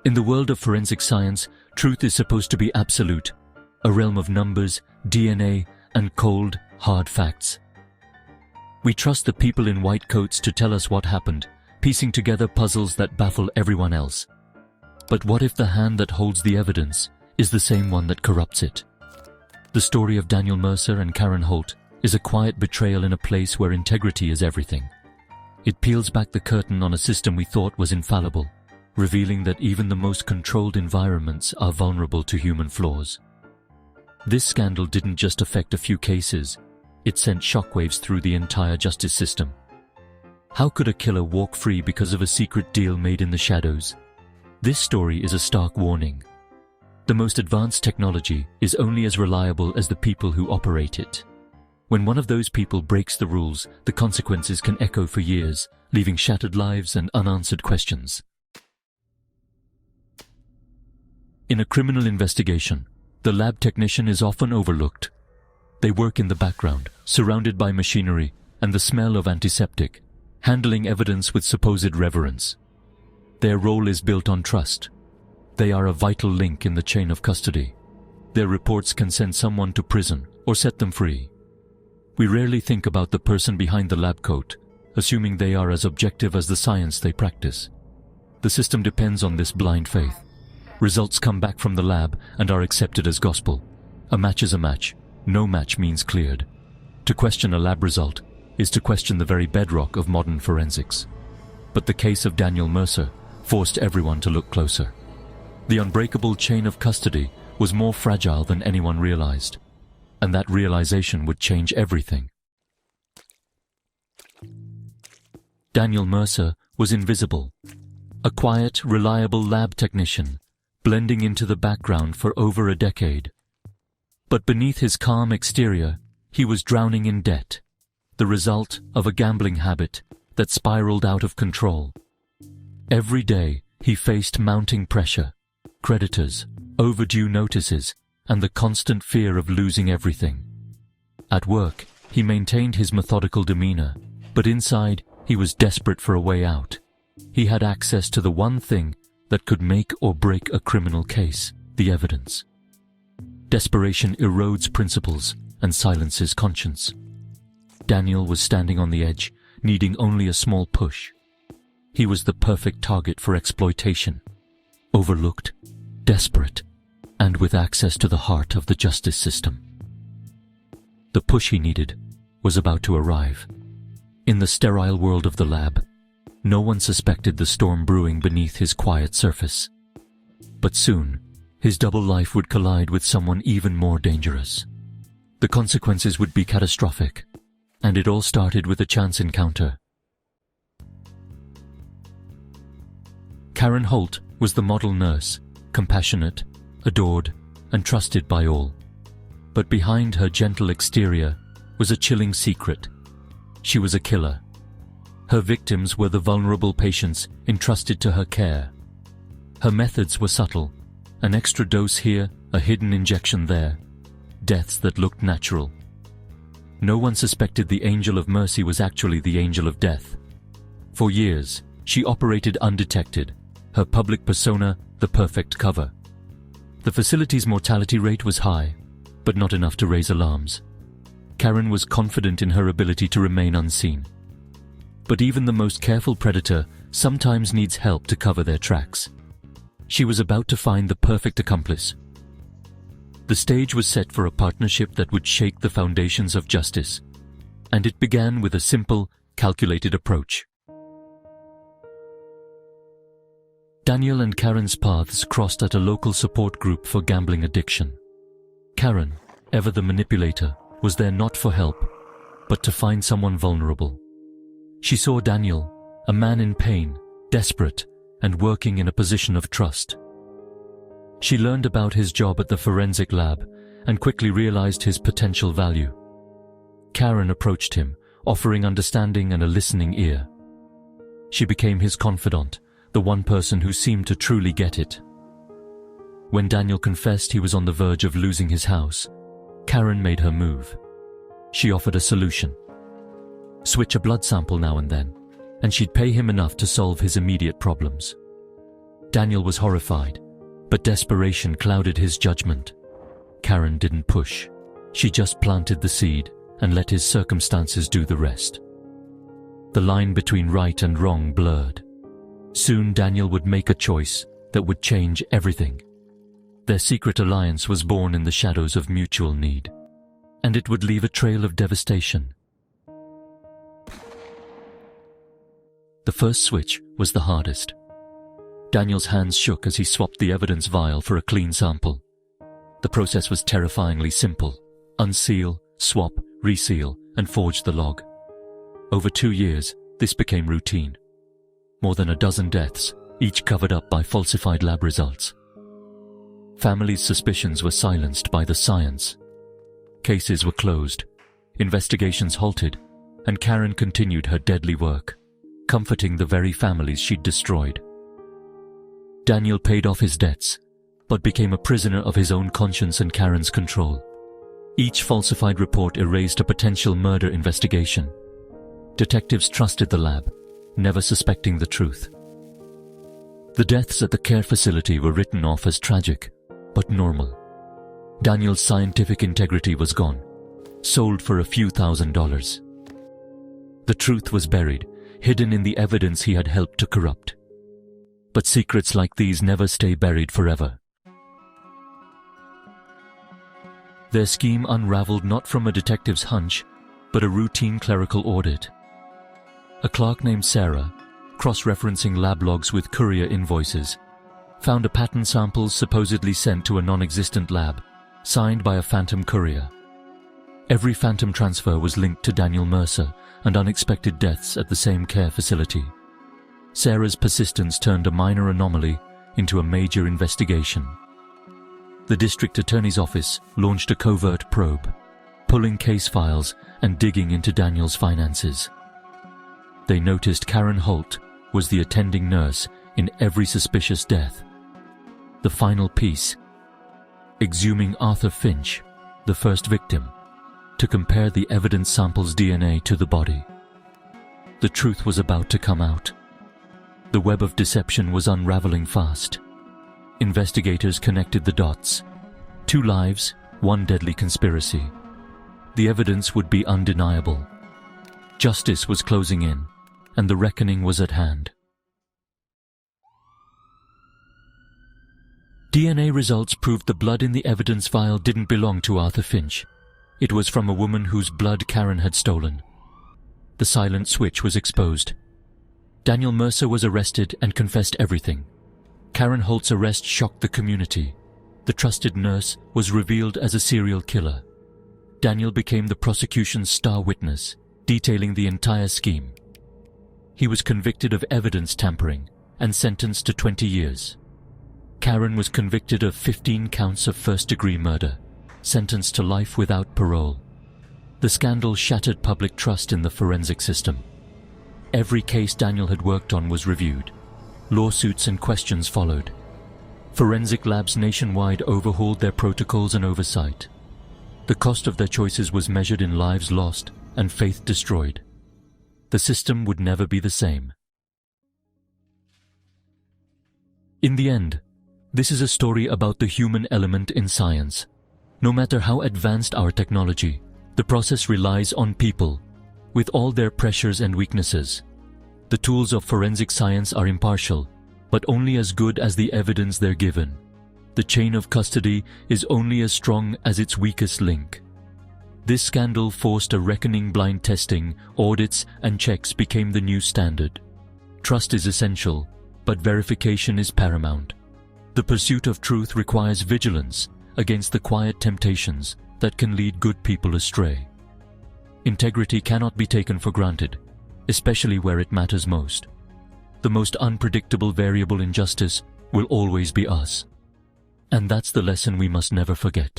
In the world of forensic science, truth is supposed to be absolute, a realm of numbers, DNA, and cold, hard facts. We trust the people in white coats to tell us what happened, piecing together puzzles that baffle everyone else. But what if the hand that holds the evidence is the same one that corrupts it? The story of Daniel Mercer and Karen Holt is a quiet betrayal in a place where integrity is everything. It peels back the curtain on a system we thought was infallible, revealing that even the most controlled environments are vulnerable to human flaws. This scandal didn't just affect a few cases, it sent shockwaves through the entire justice system. How could a killer walk free because of a secret deal made in the shadows? This story is a stark warning. The most advanced technology is only as reliable as the people who operate it. When one of those people breaks the rules, the consequences can echo for years, leaving shattered lives and unanswered questions. In a criminal investigation, the lab technician is often overlooked. They work in the background, surrounded by machinery and the smell of antiseptic, handling evidence with supposed reverence. Their role is built on trust. They are a vital link in the chain of custody. Their reports can send someone to prison or set them free. We rarely think about the person behind the lab coat, assuming they are as objective as the science they practice. The system depends on this blind faith. Results come back from the lab and are accepted as gospel. A match is a match. No match means cleared. To question a lab result is to question the very bedrock of modern forensics. But the case of Daniel Mercer forced everyone to look closer. The unbreakable chain of custody was more fragile than anyone realized, and that realization would change everything. Daniel Mercer was invisible, a quiet, reliable lab technician, blending into the background for over a decade. But beneath his calm exterior, he was drowning in debt, the result of a gambling habit that spiraled out of control. Every day, he faced mounting pressure, creditors, overdue notices, and the constant fear of losing everything. At work, he maintained his methodical demeanor, but inside, he was desperate for a way out. He had access to the one thing that could make or break a criminal case, the evidence. Desperation erodes principles and silences conscience. Daniel was standing on the edge, needing only a small push. He was the perfect target for exploitation, overlooked, desperate, and with access to the heart of the justice system. The push he needed was about to arrive. In the sterile world of the lab, no one suspected the storm brewing beneath his quiet surface. But soon, his double life would collide with someone even more dangerous. The consequences would be catastrophic, and it all started with a chance encounter. Karen Holt was the model nurse, compassionate, adored, and trusted by all. But behind her gentle exterior was a chilling secret. She was a killer. Her victims were the vulnerable patients entrusted to her care. Her methods were subtle, an extra dose here, a hidden injection there, deaths that looked natural. No one suspected the angel of mercy was actually the angel of death. For years, she operated undetected, her public persona the perfect cover. The facility's mortality rate was high, but not enough to raise alarms. Karen was confident in her ability to remain unseen. But even the most careful predator sometimes needs help to cover their tracks. She was about to find the perfect accomplice. The stage was set for a partnership that would shake the foundations of justice, and it began with a simple, calculated approach. Daniel and Karen's paths crossed at a local support group for gambling addiction. Karen, ever the manipulator, was there not for help, but to find someone vulnerable. She saw Daniel, a man in pain, desperate, and working in a position of trust. She learned about his job at the forensic lab and quickly realized his potential value. Karen approached him, offering understanding and a listening ear. She became his confidant, the one person who seemed to truly get it. When Daniel confessed he was on the verge of losing his house, Karen made her move. She offered a solution. Switch a blood sample now and then, and she'd pay him enough to solve his immediate problems. Daniel was horrified, but desperation clouded his judgment. Karen didn't push. She just planted the seed and let his circumstances do the rest. The line between right and wrong blurred. Soon Daniel would make a choice that would change everything. Their secret alliance was born in the shadows of mutual need, and it would leave a trail of devastation. The first switch was the hardest. Daniel's hands shook as he swapped the evidence vial for a clean sample. The process was terrifyingly simple. Unseal, swap, reseal, and forge the log. Over 2 years, this became routine. More than a dozen deaths, each covered up by falsified lab results. Families' suspicions were silenced by the science. Cases were closed, investigations halted, and Karen continued her deadly work, comforting the very families she'd destroyed. Daniel paid off his debts, but became a prisoner of his own conscience and Karen's control. Each falsified report erased a potential murder investigation. Detectives trusted the lab, never suspecting the truth. The deaths at the care facility were written off as tragic, but normal. Daniel's scientific integrity was gone, sold for a few $1,000s. The truth was buried, hidden in the evidence he had helped to corrupt. But secrets like these never stay buried forever. Their scheme unraveled not from a detective's hunch, but a routine clerical audit. A clerk named Sarah, cross-referencing lab logs with courier invoices, found a pattern sample supposedly sent to a non-existent lab, signed by a phantom courier. Every phantom transfer was linked to Daniel Mercer and unexpected deaths at the same care facility. Sarah's persistence turned a minor anomaly into a major investigation. The district attorney's office launched a covert probe, pulling case files and digging into Daniel's finances. They noticed Karen Holt was the attending nurse in every suspicious death. The final piece, exhuming Arthur Finch, the first victim, to compare the evidence sample's DNA to the body. The truth was about to come out. The web of deception was unraveling fast. Investigators connected the dots. 2 lives, 1 deadly conspiracy. The evidence would be undeniable. Justice was closing in, and the reckoning was at hand. DNA results proved the blood in the evidence vial didn't belong to Arthur Finch. It was from a woman whose blood Karen had stolen. The silent switch was exposed. Daniel Mercer was arrested and confessed everything. Karen Holt's arrest shocked the community. The trusted nurse was revealed as a serial killer. Daniel became the prosecution's star witness, detailing the entire scheme. He was convicted of evidence tampering and sentenced to 20 years. Karen was convicted of 15 counts of first-degree murder, sentenced to life without parole. The scandal shattered public trust in the forensic system. Every case Daniel had worked on was reviewed. Lawsuits and questions followed. Forensic labs nationwide overhauled their protocols and oversight. The cost of their choices was measured in lives lost and faith destroyed. The system would never be the same. In the end, this is a story about the human element in science. No matter how advanced our technology, the process relies on people, with all their pressures and weaknesses. The tools of forensic science are impartial, but only as good as the evidence they're given. The chain of custody is only as strong as its weakest link. This scandal forced a reckoning. Blind testing, audits, and checks became the new standard. Trust is essential, but verification is paramount. The pursuit of truth requires vigilance against the quiet temptations that can lead good people astray. Integrity cannot be taken for granted, especially where it matters most. The most unpredictable variable in justice will always be us. And that's the lesson we must never forget.